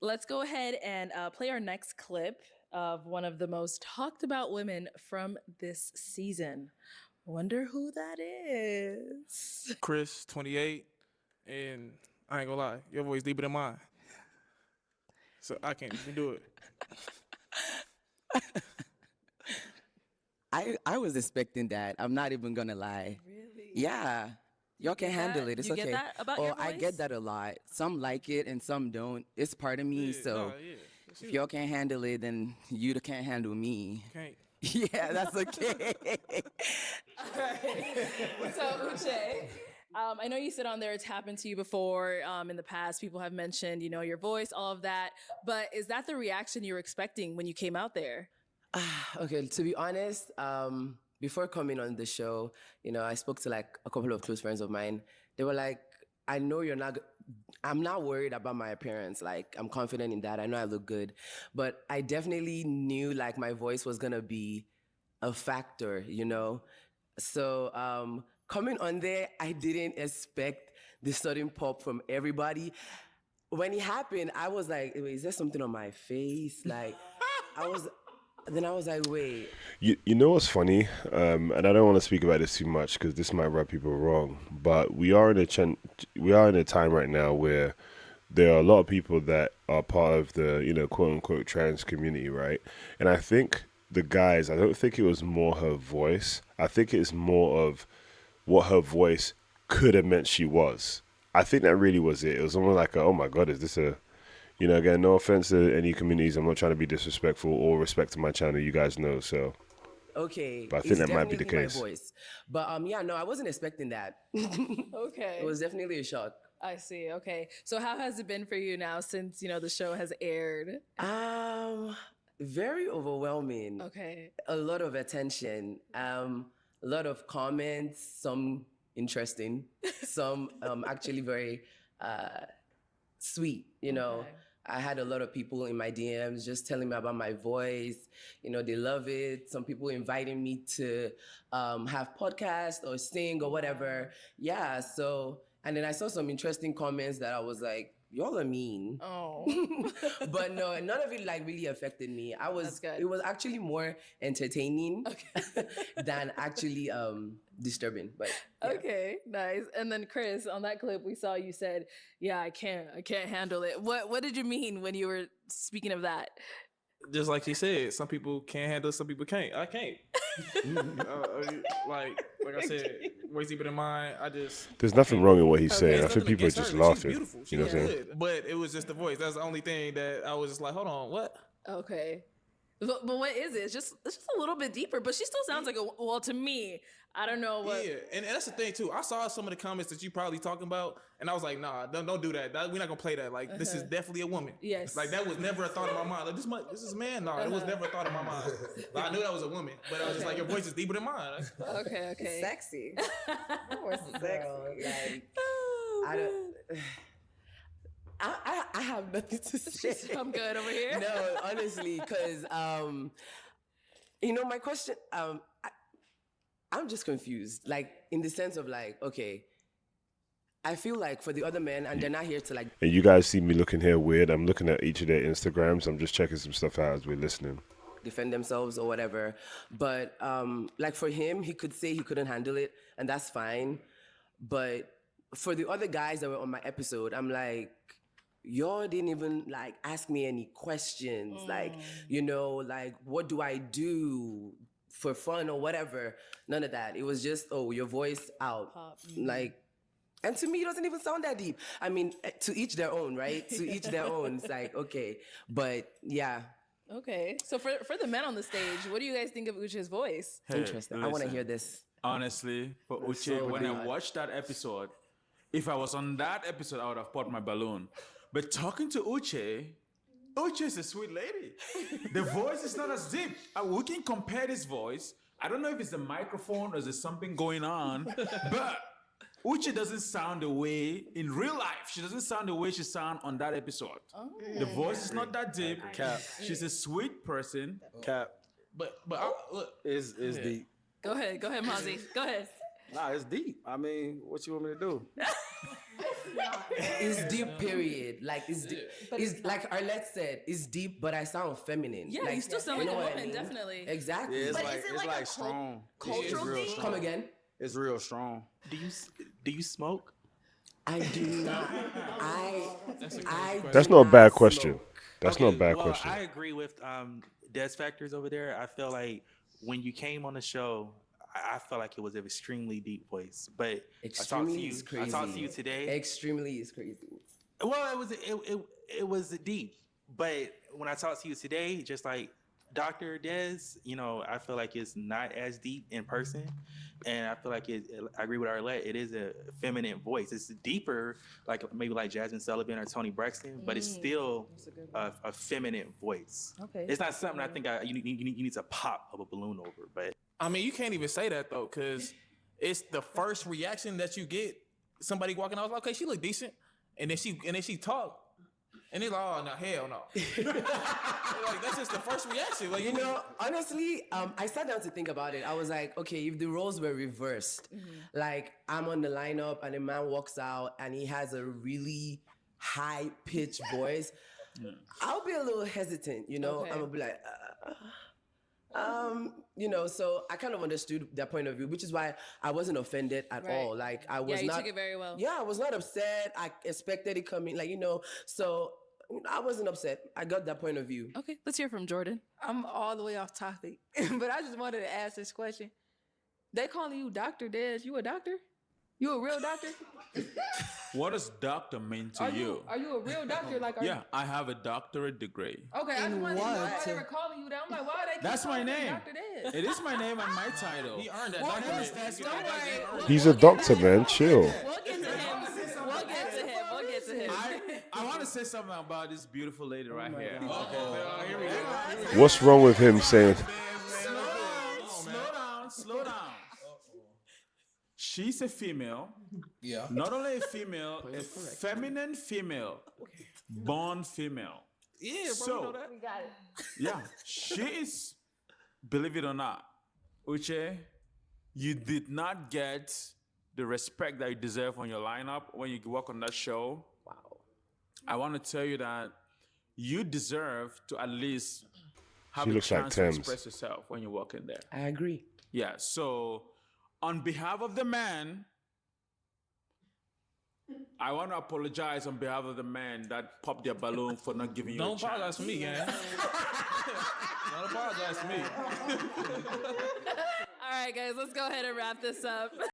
Let's go ahead and play our next clip of one of the most talked about women from this season. Wonder who that is. Chris, 28, and I ain't gonna lie, your voice deeper than mine, so I can't even do it. I was expecting that. I'm not even gonna lie. Really? Yeah. Y'all can Get handle that? it. It's You get okay. that about your Oh, I get voice? that a lot. Some like it and some don't. It's part of me. Yeah, nah, So yeah, that's if you. y'all can't handle it, then you can't handle me. Can't. Yeah, that's okay. So Uche, I know you said on there it's happened to you before in the past. People have mentioned, your voice, all of that. But is that the reaction you were expecting when you came out there? Okay, to be honest, before coming on the show, I spoke to like a couple of close friends of mine. They were like, I know you're not, I'm not worried about my appearance. Like, I'm confident in that. I know I look good. But I definitely knew like my voice was going to be a factor. So coming on there, I didn't expect the sudden pop from everybody. When it happened, I was like, wait, is there something on my face? Like, I was, then I was like, wait. You know what's funny, and I don't want to speak about this too much because this might rub people wrong. But we are in a time right now where there are a lot of people that are part of the quote unquote trans community, right? And I think the guys, I don't think it was more her voice. I think it's more of what her voice could have meant she was. I think that really was it. It was almost like, oh my god, is this a again, no offense to any communities. I'm not trying to be disrespectful or respect to my channel. You guys know, so. Okay, But I think it's that might be the definitely my case. voice. But yeah, no, I wasn't expecting that. Okay. It was definitely a shock. I see. Okay. So how has it been for you now since, the show has aired? Um, Very overwhelming. Okay. A lot of attention. A lot of comments. Some interesting. Some actually very sweet. Okay. I had a lot of people in my DMs just telling me about my voice. They love it. Some people inviting me to have podcasts or sing or whatever. Yeah. So, and then I saw some interesting comments that I was like, y'all are mean. Oh. But no, none of it like really affected me. That's good. It was actually more entertaining Okay. than actually disturbing. But yeah. Okay, nice. And then Chris, on that clip we saw you said, "Yeah, I can't handle it." What did you mean when you were speaking of that? Just like she said, some people can't handle it, some people can't. I can't. Like I said, voice deeper than mine. There's nothing wrong with what he's saying. There's I think nothing people are against just her. laughing. She's beautiful. She's You know what I'm saying? good. But it was just the voice. That's the only thing that I was just like, hold on, what? Okay. But what is it? It's just a little bit deeper, but she still sounds like to me, I don't know what. Yeah, and that's the thing too. I saw some of the comments that you probably talking about, and I was like, nah, don't do that. We're not gonna play that. Like, this is definitely a woman. Yes. Like, that was never a thought in my mind. Like, this is a man. No, it was never a thought in my mind. Like, I knew that was a woman, but I was just like, your voice is deeper than mine. Okay. Sexy. Of course, sexy. Like, Oh, I don't. I have nothing to say. I'm good over here. No, honestly, because my question. I'm just confused. Like in the sense of like, okay, I feel like for the other men, and they're not here to like And you guys see me looking here weird. I'm looking at each of their Instagrams. I'm just checking some stuff out as we're listening. defend themselves or whatever. But like for him, he could say he couldn't handle it, and that's fine. But for the other guys that were on my episode, I'm like, y'all didn't even like ask me any questions. Like, like what do I do for fun or whatever? None of that. It was just, oh, your voice out. Pop. Like, and to me, it doesn't even sound that deep. I mean, to each their own, right? To each their own. It's like, okay. But yeah. Okay. So for the men on the stage, what do you guys think of Uche's voice? Interesting. I want to hear this. Honestly, for Uche, so when I deep. watched that episode, if I was on that episode, I would have popped my balloon. But talking to Uche is a sweet lady. The voice is not as deep. We can compare this voice. I don't know if it's the microphone or is there something going on, but Uche doesn't sound the way in real life. She doesn't sound the way she sound on that episode. Oh. The voice is not that deep. Cap. She's a sweet person. Cap But look, is deep. Go ahead, Mozzie. Go ahead. Nah, it's deep. I mean, what you want me to do? It's deep, period. Like it's deep. It's like Arlette said, it's deep, but I sound feminine. Yeah, like, you still sound you like know a what I woman, mean? definitely. Exactly. Yeah, it's But like is it it's like like a strong. cultural It's real thing? strong. Come again? It's real strong. Do you smoke? I do not. I That's do not a bad not question. smoke. That's not a bad well, question. I agree with Des Factors over there. I feel like when you came on the show, I felt like it was an extremely deep voice. But Extremely is crazy. I talked to you today. Extremely is crazy. Well, it was deep. But when I talked to you today, just like Dr. Des, you know, I feel like it's not as deep in person. And I feel like I agree with Arlette, it is a feminine voice. It's deeper, like maybe like Jasmine Sullivan or Toni Braxton, but it's still a feminine voice. Okay. It's not something I think you need to pop of a balloon over, but I mean, you can't even say that though, because it's the first reaction that you get. Somebody walking out, like, okay, she look decent, and then she talk, and they're like, oh no, hell no. Like that's just the first reaction. Like You know, honestly, I sat down to think about it. I was like, okay, if the roles were reversed, like I'm on the lineup and a man walks out and he has a really high pitched voice, I'll be a little hesitant, you know. Okay. I'm gonna be like, you know, so I kind of understood their point of view, which is why I wasn't offended at Right. all. Like I was Yeah, you not. took it very well. Yeah, I was not upset. I expected it coming, like, you know. So I wasn't upset. I got that point of view. Okay, let's hear from Jordan. I'm all the way off topic, but I just wanted to ask this question. They calling you Dr. Des. You a doctor? You a real doctor? What does doctor mean to Are you? Are you a real doctor? Like, are Yeah, I have a doctorate degree. You, okay, I just wanted to know why what? they were calling you that. I'm like, why are they keep That's my calling you name. Dr. Des? It is my name and my title. he earned that. Well, document. that's- He don't earned that. worry. He earned He's a doctor, man. Chill. We'll get to him. We'll get to him. We'll get to him. I want to say something about this beautiful lady right here. Here we go. What's wrong with him saying? Slow down. She's a female. Yeah. Not only a female, a feminine female, born female. Yeah, bro. So- you know that. Yeah, she is, believe it or not, Uche, you did not get the respect that you deserve on your lineup when you work on that show. Wow. I want to tell you that you deserve to at least have She a looks like chance to Thames. express yourself when you walk in there. I agree. Yeah, so on behalf of the man, I want to apologize on behalf of the man that popped their balloon for not giving you a Don't chance. apologize for me, gang. Don't apologize to me. All right, guys, let's go ahead and wrap this up.